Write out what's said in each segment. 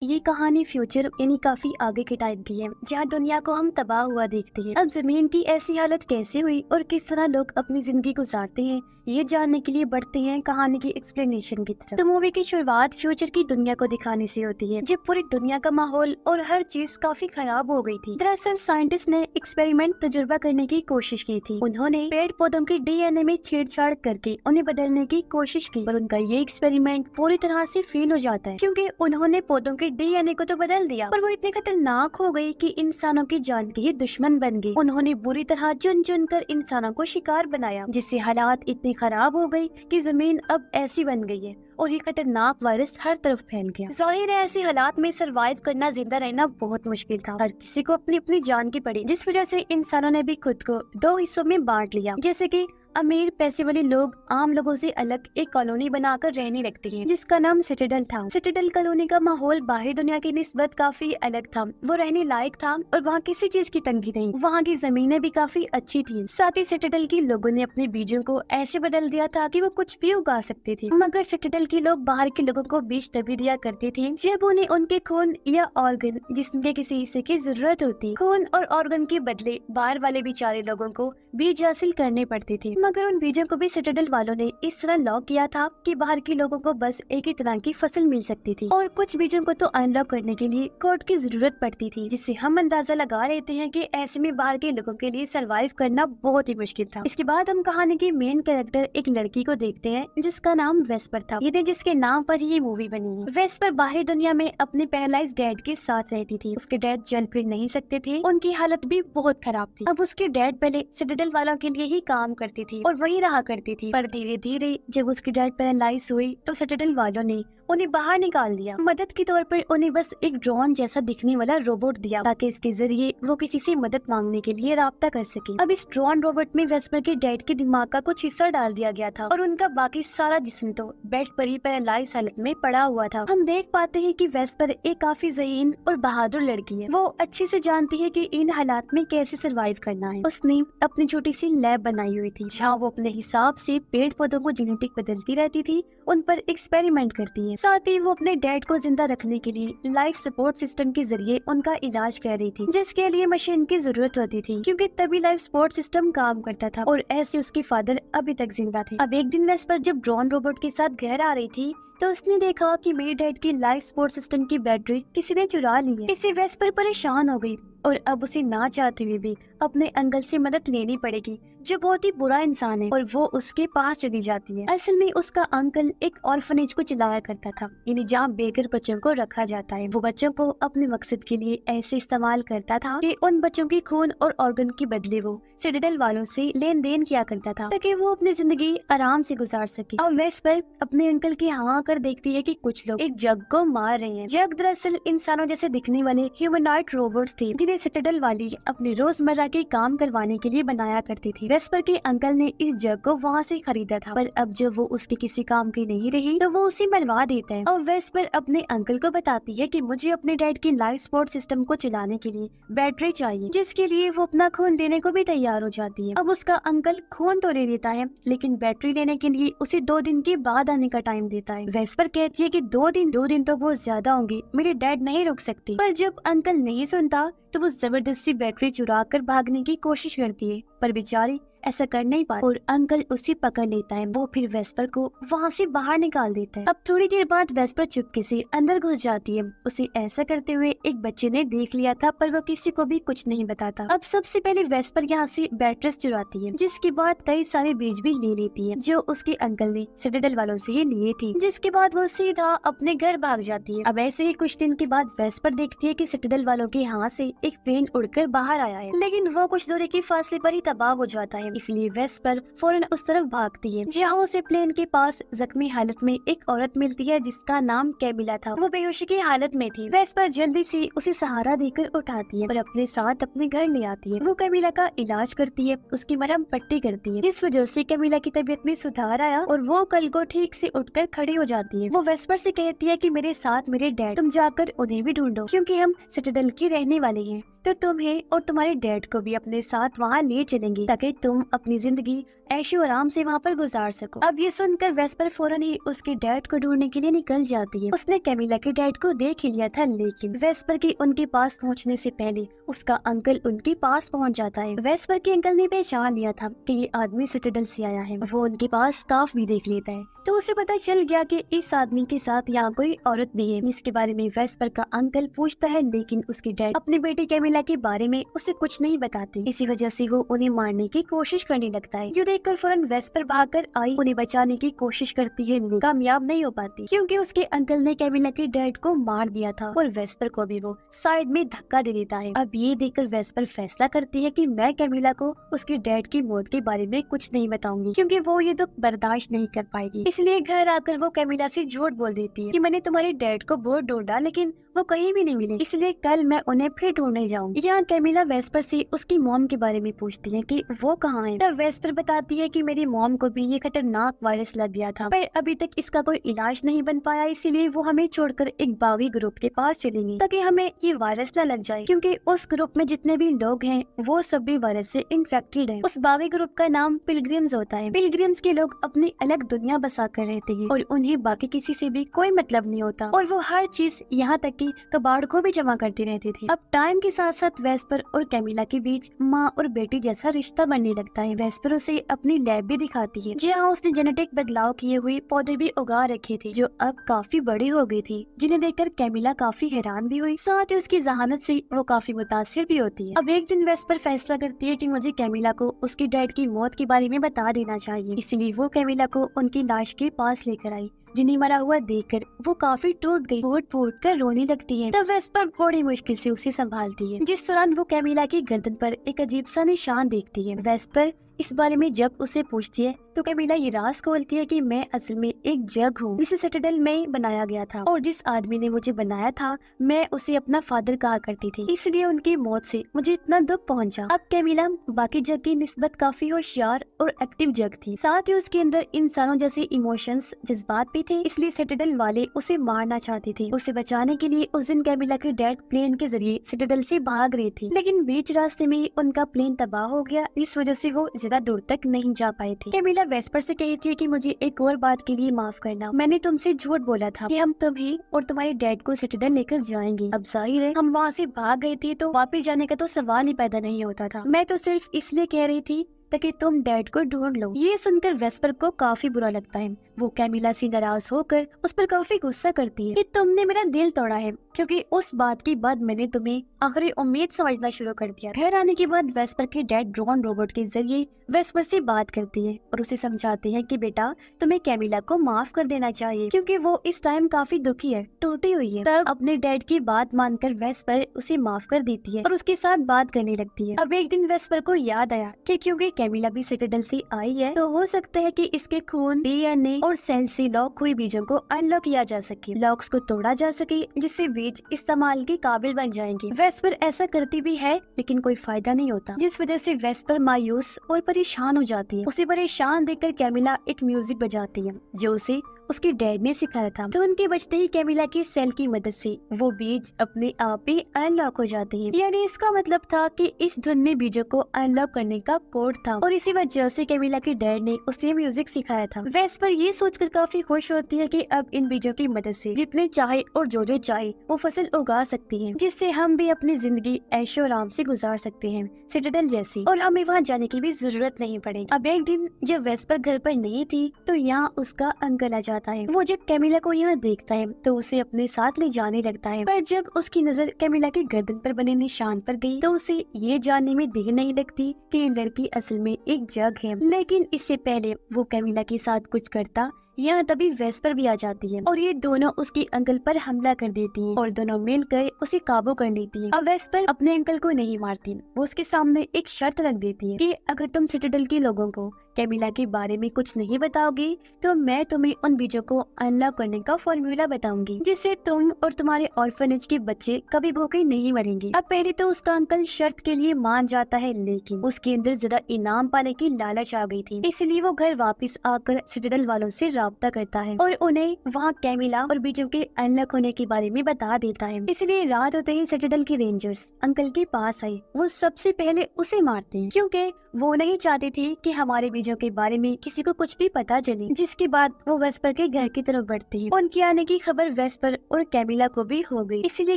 ये कहानी फ्यूचर यानी काफी आगे के टाइम की है, जहाँ दुनिया को हम तबाह हुआ देखते हैं। अब जमीन की ऐसी हालत कैसे हुई और किस तरह लोग अपनी जिंदगी गुजारते हैं, ये जानने के लिए बढ़ते हैं कहानी की एक्सप्लेनेशन की तरफ। तो मूवी की शुरुआत फ्यूचर की दुनिया को दिखाने से होती है, जब पूरी दुनिया का माहौल और हर चीज काफी खराब हो गई थी। दरअसल साइंटिस्ट ने एक्सपेरिमेंट तजुर्बा करने की कोशिश की थी। उन्होंने पेड़ पौधों के डीएनए में छेड़छाड़ करके उन्हें बदलने की कोशिश की, पर उनका ये एक्सपेरिमेंट पूरी तरह से फेल हो जाता है, क्योंकि उन्होंने पौधों के डीएनए को तो बदल दिया, पर वो इतने खतरनाक हो गई कि इंसानों की जान के ही दुश्मन बन गई। उन्होंने बुरी तरह चुन चुन कर इंसानों को शिकार बनाया, जिससे हालात इतनी खराब हो गई कि जमीन अब ऐसी बन गई है और ये खतरनाक वायरस हर तरफ फैल गया। जाहिर है ऐसी हालात में सरवाइव करना, जिंदा रहना बहुत मुश्किल था। हर किसी को अपनी अपनी जान की पड़ी, जिस वजह से इंसानों ने भी खुद को दो हिस्सों में बांट लिया। जैसे कि अमीर पैसे वाले लोग आम लोगों से अलग एक कॉलोनी बनाकर रहने लगते हैं, जिसका नाम सिटाडेल था। सिटाडेल कॉलोनी का माहौल बाहरी दुनिया की निस्बत काफी अलग था, वो रहने लायक था और वहाँ किसी चीज की तंगी नहीं। वहाँ की जमीनें भी काफी अच्छी थी। साथ ही सिटाडेल के लोगों ने अपने बीजों को ऐसे बदल दिया था कि वो कुछ भी उगा सकते थे। मगर सिटाडेल के लोग बाहर के लोगों को बीज तभी दिया करते थे जब उन्हें उनके खून या ऑर्गन, जिसमें किसी हिस्से की जरूरत होती, खून और ऑर्गन के बदले बाहर वाले बेचारे लोगों को बीज हासिल करने पड़ते थे। मगर उन बीजों को भी सिटाडेल वालों ने इस तरह लॉक किया था कि बाहर के लोगों को बस एक ही तरह की फसल मिल सकती थी, और कुछ बीजों को तो अनलॉक करने के लिए कोड की जरूरत पड़ती थी, जिससे हम अंदाजा लगा लेते हैं कि ऐसे में बाहर के लोगों के लिए सरवाइव करना बहुत ही मुश्किल था। इसके बाद हम कहानी की मेन कैरेक्टर एक लड़की को देखते हैं, जिसका नाम वेस्पर था। ये जिसके नाम पर ये मूवी बनी है। वेस्पर बाहरी दुनिया में अपने पैरालाइज्ड डैड के साथ रहती थी। उसके डैड चल फिर नहीं सकते थे, उनकी हालत भी बहुत खराब थी। अब उसके डैड पहले सिटाडेल वालों के लिए ही काम करती थी और वही रहा करती थी, पर धीरे धीरे जब उसकी डैड पैरालाइज हुई तो सिटाडेल वालों ने उन्हें बाहर निकाल दिया। मदद के तौर पर उन्हें बस एक ड्रोन जैसा दिखने वाला रोबोट दिया, ताकि इसके जरिए वो किसी से मदद मांगने के लिए राब्ता कर सके। अब इस ड्रोन रोबोट में वेस्पर के डैड के दिमाग का कुछ हिस्सा डाल दिया गया था और उनका बाकी सारा जिस्म तो बेड पर ही पैरालाइज हालत में पड़ा हुआ था। हम देख पाते हैं कि वेस्पर एक काफी ज़हीन और बहादुर लड़की है। वो अच्छे से जानती है कि इन हालात में कैसे सरवाइव करना है। उसने अपनी छोटी सी लैब बनाई हुई थी, जहाँ वो अपने हिसाब से पेड़ पौधों को जेनेटिक बदलती रहती थी, उन पर एक्सपेरिमेंट करती है। साथ ही वो अपने डैड को जिंदा रखने के लिए लाइफ सपोर्ट सिस्टम के जरिए उनका इलाज कर रही थी, जिसके लिए मशीन की जरूरत होती थी, क्योंकि तभी लाइफ सपोर्ट सिस्टम काम करता था। और ऐसे उसके फादर अभी तक जिंदा थे। अब एक दिन वेस्पर जब ड्रोन रोबोट के साथ घर आ रही थी, तो उसने देखा कि मेरे डैड की लाइफ सपोर्ट सिस्टम की बैटरी किसी ने चुरा ली है। इससे वेस्पर परेशान हो गई और अब उसे ना चाहते हुए भी अपने अंकल से मदद लेनी पड़ेगी, जो बहुत ही बुरा इंसान है, और वो उसके पास चली जाती है। असल में उसका अंकल एक ऑर्फनेज को चलाया करता था, यानी जहाँ बेघर बच्चों को रखा जाता है। वो बच्चों को अपने मकसद के लिए ऐसे इस्तेमाल करता था कि उन बच्चों की खून और ऑर्गन के बदले वो सिटाडेल वालों से लेन देन किया करता था, ताकि वो अपनी जिंदगी आराम से गुजार सके। और वेस्पर अपने अंकल की हाँ कर देखती है कि कुछ लोग एक जग को मार रहे हैं। जग दरअसल इंसानों जैसे दिखने वाले ह्यूमनॉइड रोबोट्स थे, जिन्हें सिटाडेल वाली अपने रोजमर्रा के काम करवाने के लिए बनाया करती थी। वेस्पर के अंकल ने इस जग को वहाँ से खरीदा था, पर अब जब वो उसके किसी काम की नहीं रही तो वो उसे मरवा देता है। और वेस्पर अपने अंकल को बताती है कि मुझे अपने डैड की लाइफ सपोर्ट सिस्टम को चलाने के लिए बैटरी चाहिए, जिसके लिए वो अपना खून देने को भी तैयार हो जाती है। अब उसका अंकल खून तो ले लेता है, लेकिन बैटरी लेने के लिए उसे 2 दिन के बाद आने का टाइम देता है। वेस्पर कहती है कि 2 दिन तो बहुत ज्यादा होंगे, मेरे डैड नहीं रुक सकते। पर जब अंकल नहीं सुनता तो वो जबरदस्ती बैटरी चुरा कर भागने की कोशिश करती है, पर बेचारी ऐसा कर नहीं पाती और अंकल उसे पकड़ लेता है। वो फिर वेस्पर को वहाँ से बाहर निकाल देता है। अब थोड़ी देर बाद वेस्पर चुपके से अंदर घुस जाती है। उसे ऐसा करते हुए एक बच्चे ने देख लिया था, पर वो किसी को भी कुछ नहीं बताता। अब सबसे पहले वेस्पर यहाँ से बैटरीज चुराती है, जिसके बाद कई सारे बीज भी ले लेती है, जो उसके अंकल ने सिटाडेल वालों से ये लिए थे। जिसके बाद वो सीधा अपने घर भाग जाती है। अब ऐसे ही कुछ दिन के बाद वेस्पर देखती है कि सिटाडेल वालों के हाथ से एक प्लेन उड़कर बाहर आया है, लेकिन वो कुछ दूरी के फासले पर ही तबाह हो जाता है। इसलिए वेस्पर फौरन उस तरफ भागती है, जहाँ उसे प्लेन के पास जख्मी हालत में एक औरत मिलती है, जिसका नाम कैमिला था। वो बेहोशी की हालत में थी। वेस्पर जल्दी से उसे सहारा देकर उठाती है और अपने साथ अपने घर ले आती है। वो कैमिला का इलाज करती है, उसकी मरहम पट्टी करती है, जिस वजह से कैमिला की तबीयत में सुधार आया और वो कल को ठीक से उठकर खड़ी हो जाती है। वो वेस्पर से कहती है कि मेरे साथ मेरे डैड, तुम जाकर उन्हें भी ढूंढो, क्योंकि हम सिटाडेल के रहने वाले हैं। तो तुम्हें और तुम्हारे डैड को भी अपने साथ वहाँ ले चलेंगे ताकि तुम अपनी जिंदगी ऐशो आराम से वहाँ पर गुजार सको। अब ये सुनकर वेस्पर फौरन ही उसके डैड को ढूंढने के लिए निकल जाती है। उसने कैमिला के डैड को देख ही लिया था, लेकिन वेस्पर के उनके पास पहुँचने से पहले उसका अंकल उनके पास पहुँच जाता है। वेस्पर के अंकल ने पहचान लिया था कि ये आदमी सिटाडेल से आया है। वो उनके पास स्कार्फ भी देख लेता है तो उसे पता चल गया कि इस आदमी के साथ यहाँ कोई औरत भी है, जिसके बारे में वेस्पर का अंकल पूछता है, लेकिन उसके डैड अपनी बेटी कैमिला के बारे में उसे कुछ नहीं बताते। इसी वजह से वो उन्हें मारने की कोशिश करने लगता है। जो देखकर फौरन वेस्पर भागकर आई उन्हें बचाने की कोशिश करती है, लेकिन कामयाब नहीं हो पाती क्योंकि उसके अंकल ने कैमिला के डैड को मार दिया था और वेस्पर को भी वो साइड में धक्का दे देता है। अब ये देखकर वेस्पर फैसला करती है कि मैं कैमिला को उसके डैड की मौत के बारे में कुछ नहीं बताऊंगी क्योंकि वो ये दुख बर्दाश्त नहीं कर पाएगी। इसलिए घर आकर वो कैमिला से झूठ बोल देती है कि मैंने तुम्हारे डैड को बहुत ढूंढा लेकिन वो कहीं भी नहीं मिले, इसलिए कल मैं उन्हें फिर ढूंढने जाऊंगी। यहाँ कैमिला वेस्पर से उसकी मॉम के बारे में पूछती है कि वो कहाँ है। तब वेस्पर बताती है कि मेरी मॉम को भी ये खतरनाक वायरस लग गया था पर अभी तक इसका कोई इलाज नहीं बन पाया, इसीलिए वो हमें छोड़कर एक बागी ग्रुप के पास चलेंगी ताकि हमें ये वायरस न लग जाए क्योंकि उस ग्रुप में जितने भी लोग हैं वो सब भी वायरस से इन्फेक्टेड हैं। उस बागी ग्रुप का नाम पिलग्रिम्स होता है। पिलग्रिम्स के लोग अपनी अलग दुनिया बसा कर रहते हैं और उन्हें बाकी किसी से भी कोई मतलब नहीं होता और वो हर चीज यहाँ तक कि कबाड़ को भी जमा करते रहते थे। अब टाइम के साथ साथ वेस्पर और कैमिला के बीच माँ और बेटी जैसा रिश्ता बनने लगता है। वेस्पर उसे अपनी लैब भी दिखाती है जहाँ उसने जेनेटिक बदलाव किए हुए पौधे भी उगा रखे थे जो अब काफी बड़ी हो गई थी, जिन्हें देखकर कैमिला काफी हैरान भी हुई, साथ ही उसकी जहानत से वो काफी मुतासिर भी होती है। अब एक दिन वेस्पर फैसला करती है कि मुझे कैमिला को उसके डैड की मौत के बारे में बता देना चाहिए, इसलिए वो कैमिला को उनकी लाश के पास लेकर आई जिन्हें मरा हुआ देखकर वो काफी टूट गई, फूट फूट कर रोने लगती है। तब वेस्पर बड़ी मुश्किल से उसे संभालती है, जिस दौरान वो कैमिला की गर्दन पर एक अजीब सा निशान देखती है। वेस्पर इस बारे में जब उसे पूछती है तो कैमिला ये राज खोलती है कि मैं असल में एक जग हूँ जिसे सिटाडेल में बनाया गया था और जिस आदमी ने मुझे बनाया था मैं उसे अपना फादर कहा करती थी, इसलिए उनकी मौत से मुझे इतना दुख पहुंचा। अब कैमिला बाकी जग की निस्बत काफी होशियार और एक्टिव जग थी, साथ ही उसके अंदर इंसानों जैसे इमोशंस जज्बात भी थे, इसलिए सिटाडेल वाले उसे मारना चाहते थे। उसे बचाने के लिए उस दिन कैमिला के डैड प्लेन के जरिए सिटाडेल से भाग रहे थे, लेकिन बीच रास्ते में उनका प्लेन तबाह हो गया, इस वजह से वो ज्यादा दूर तक नहीं जा पाए थे। कैमिला वेस्पर से कही थी कि मुझे एक और बात के लिए माफ करना, मैंने तुमसे झूठ बोला था कि हम तुम्हें और तुम्हारे डैड को सिटाडेल लेकर जाएंगे। अब जाहिर है हम वहाँ से भाग गए थे तो वापस जाने का तो सवाल ही पैदा नहीं होता था, मैं तो सिर्फ इसलिए कह रही थी ताकि तुम डैड को ढूंढ लो। ये सुनकर वेस्पर को काफी बुरा लगता है, वो कैमिला से नाराज होकर उस पर काफी गुस्सा करती है कि तुमने मेरा दिल तोड़ा है क्योंकि उस बात के बाद मैंने तुम्हें आखिरी उम्मीद समझना शुरू कर दिया। घर आने के बाद वेस्पर के डैड ड्रोन रोबोट के जरिए वेस्पर से बात करती है और उसे समझाते हैं कि बेटा तुम्हें कैमिला को माफ कर देना चाहिए क्योंकि वो इस टाइम काफी दुखी है, टूटी हुई है। तब अपने डैड की बात मानकर वेस्पर उसे माफ कर देती है और उसके साथ बात करने लगती है। अब एक दिन वेस्पर को याद आया कि क्योंकि कैमिला भी सिटाडेल से आई है तो हो सकता है कि इसके खून, डीएनए और सेल से लॉक हुई बीजों को अनलॉक किया जा सके, लॉक्स को तोड़ा जा सके जिससे बीज इस्तेमाल के काबिल बन जाएंगे। वेस्पर ऐसा करती भी है लेकिन कोई फायदा नहीं होता, जिस वजह से वेस्पर मायूस और परेशान हो जाती है। उसे परेशान देखकर कैमिला एक म्यूजिक बजाती है जो उसे उसके डैड ने सिखाया था, तो उनके बचते ही कैमिला की सेल की मदद से वो बीज अपने आप ही अनलॉक हो जाते हैं। यानी इसका मतलब था कि इस धुन में बीजों को अनलॉक करने का कोड था और इसी वजह से कैमिला के डैड ने उसे म्यूजिक सिखाया था। वेस्पर ये सोचकर काफी खुश होती है कि अब इन बीजों की मदद से जितने चाहे और जो जो चाहे वो फसल उगा सकती है, जिससे हम भी अपनी जिंदगी ऐशो आराम से गुजार सकते हैं सिटाडेल जैसी, और हमें वहाँ जाने की भी जरूरत नहीं पड़ेगी। अब एक दिन जब वेस्पर घर पर नहीं थी तो यहाँ उसका अंकल आ जाता है। वो जब कैमिला को यहाँ देखता है तो उसे अपने साथ ले जाने लगता है, पर जब उसकी नजर कैमिला की गर्दन पर बने निशान पर गई तो उसे ये जानने में देर नहीं लगती कि ये लड़की असल में एक जग है। लेकिन इससे पहले वो कैमिला के साथ कुछ करता यहाँ तभी वेस्पर भी आ जाती है और ये दोनों उसके अंकल पर हमला कर देती हैं और दोनों मिलकर उसे काबू कर लेती हैं। अब वेस्पर अपने अंकल को नहीं मारती, वो उसके सामने एक शर्त रख देती है कि अगर तुम सिटाडेल के लोगों को कैमिला के बारे में कुछ नहीं बताओगी तो मैं तुम्हें उन बीजों को अनलॉक करने का फॉर्मूला बताऊंगी, जिससे तुम और तुम्हारे ऑर्फनेज के बच्चे कभी भूखे नहीं मरेंगे। अब पहले तो उसका अंकल शर्त के लिए मान जाता है, लेकिन उसके अंदर जरा इनाम पाने की लालच आ गई थी, इसलिए वो घर वापस आकर सिटाडेल वालों से राब्ता करता है और उन्हें वहाँ कैमिला और बीजों के अनलॉक होने के बारे में बता देता है। इसलिए रात होते ही सिटाडेल के रेंजर्स अंकल के पास आए। वो सबसे पहले उसे मारते हैं, क्योंकि वो नहीं चाहते थे कि हमारे बीजों के बारे में किसी को कुछ भी पता चले। जिसके बाद वो वेस्पर के घर की तरफ बढ़ते हैं। उनके आने की खबर वेस्पर और कैमिला को भी हो गई, इसलिए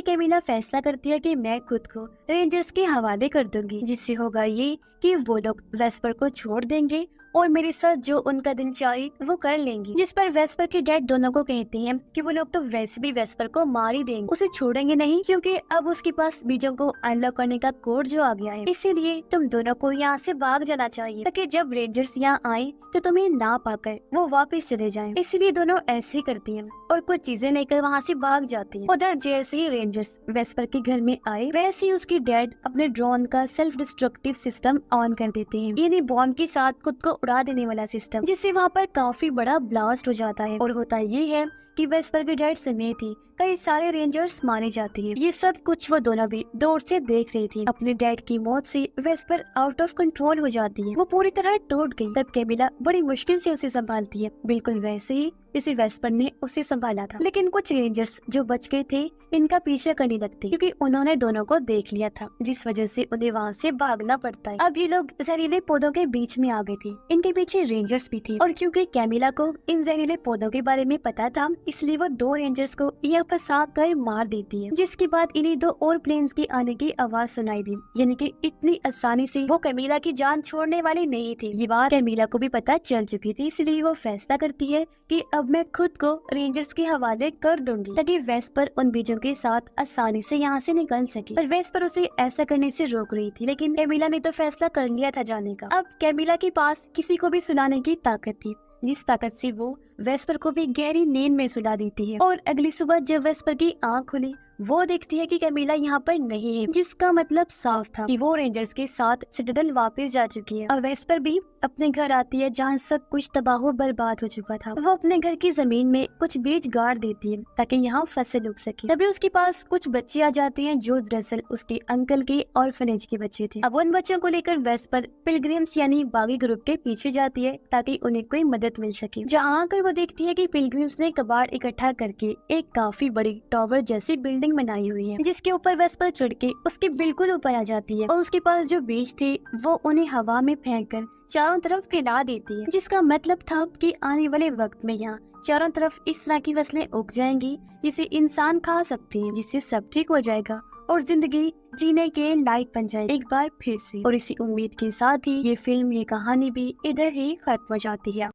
कैमिला फैसला करती है कि मैं खुद को रेंजर्स के हवाले कर दूंगी, जिससे होगा ये कि वो लोग वेस्पर को छोड़ देंगे और मेरे साथ जो उनका दिल चाहे वो कर लेंगी। जिस पर वेस्पर के डैड दोनों को कहते हैं कि वो लोग तो वैसे भी वेस्पर को मार ही देंगे, उसे छोड़ेंगे नहीं, क्योंकि अब उसके पास बीजों को अनलॉक करने का कोड जो आ गया है। इसीलिए तुम दोनों को यहाँ से भाग जाना चाहिए, ताकि जब रेंजर्स यहाँ आए तो तुम्हें ना पाकर वो वापस चले जाएं। इसलिए दोनों ऐसे ही करती हैं और कुछ चीजें लेकर वहाँ से भाग जाती हैं। उधर जैसे ही रेंजर्स वेस्पर के घर में आए, वैसे ही उसके डैड अपने ड्रोन का सेल्फ डिस्ट्रक्टिव सिस्टम ऑन कर देते हैं, यानी बॉम्ब के साथ खुद को उड़ा देने वाला सिस्टम, जिससे वहाँ पर काफी बड़ा ब्लास्ट हो जाता है। और होता ये है कि वेस्पर के डैड समेत ही कई सारे रेंजर्स मारे जाते हैं। ये सब कुछ वो दोनों भी दूर से देख रही थी। अपने डैड की मौत से वेस्पर आउट ऑफ कंट्रोल हो जाती है, वो पूरी तरह टूट गई। तब कैमिला बड़ी मुश्किल से उसे संभालती है, बिल्कुल वैसे ही जैसे वेस्पर ने उसे संभाला था। लेकिन कुछ रेंजर्स जो बच गए थे इनका पीछा करने लगते, क्योंकि उन्होंने दोनों को देख लिया था, जिस वजह से उन्हें वहाँ से भागना पड़ता है। अब ये लोग जहरीले पौधों के बीच में आ गए थे। इनके पीछे रेंजर्स भी थे, और क्योंकि कैमिला को इन जहरीले पौधों के बारे में पता था, इसलिए वो दो रेंजर्स को यह फंसा कर मार देती है। जिसके बाद इन्हें दो और प्लेन्स के आने की आवाज सुनाई दी, यानी कि इतनी आसानी से वो कैमिला की जान छोड़ने वाली नहीं थी। ये बात कैमिला को भी पता चल चुकी थी, इसलिए वो फैसला करती है कि अब मैं खुद को रेंजर्स के हवाले कर दूंगी, ताकि वेस्पर उन बीजों के साथ आसानी से यहाँ से निकल सके। पर वेस्पर उसे ऐसा करने से रोक रही थी, लेकिन कैमिला ने तो फैसला कर लिया था जाने का। अब कैमिला के पास किसी को भी सुनाने की ताकत थी, जिस ताकत से वो वेस्पर को भी गहरी नींद में सुला देती है। और अगली सुबह जब वेस्पर की आँख खुली, वो देखती है कि कैमिला यहाँ पर नहीं है, जिसका मतलब साफ था कि वो रेंजर्स के साथ सिटाडेल वापस जा चुकी है। और वेस्पर भी अपने घर आती है, जहाँ सब कुछ तबाह बर्बाद हो चुका था। वो अपने घर की जमीन में कुछ बीज गाड़ देती है ताकि यहाँ फसल उग सके। तभी उसके पास कुछ बच्चे आ जाते हैं, जो दरअसल उसके अंकल के ऑर्फनेज के बच्चे थे। अब उन बच्चों को लेकर वेस्पर पिलग्रिम्स यानी बागी ग्रुप के पीछे जाती है, ताकि उन्हें कोई मदद मिल सके। जहाँ आकर वो देखती है कि पिलग्रिम्स ने कबाड़ इकट्ठा करके एक काफी बड़ी टावर जैसी बिल्डिंग बनाई हुई है, जिसके ऊपर वेस्पर चढ़ के उसके बिल्कुल ऊपर आ जाती है। और उसके पास जो बीज थे वो उन्हें हवा में फेंककर चारों तरफ फैला देती है, जिसका मतलब था कि आने वाले वक्त में यहाँ चारों तरफ इस तरह की फसलें उग जाएंगी जिसे इंसान खा सकते हैं, जिससे सब ठीक हो जाएगा और जिंदगी जीने के लायक बन जाएगी एक बार फिर से। और इसी उम्मीद के साथ ही ये फिल्म, ये कहानी भी इधर ही खत्म हो जाती है।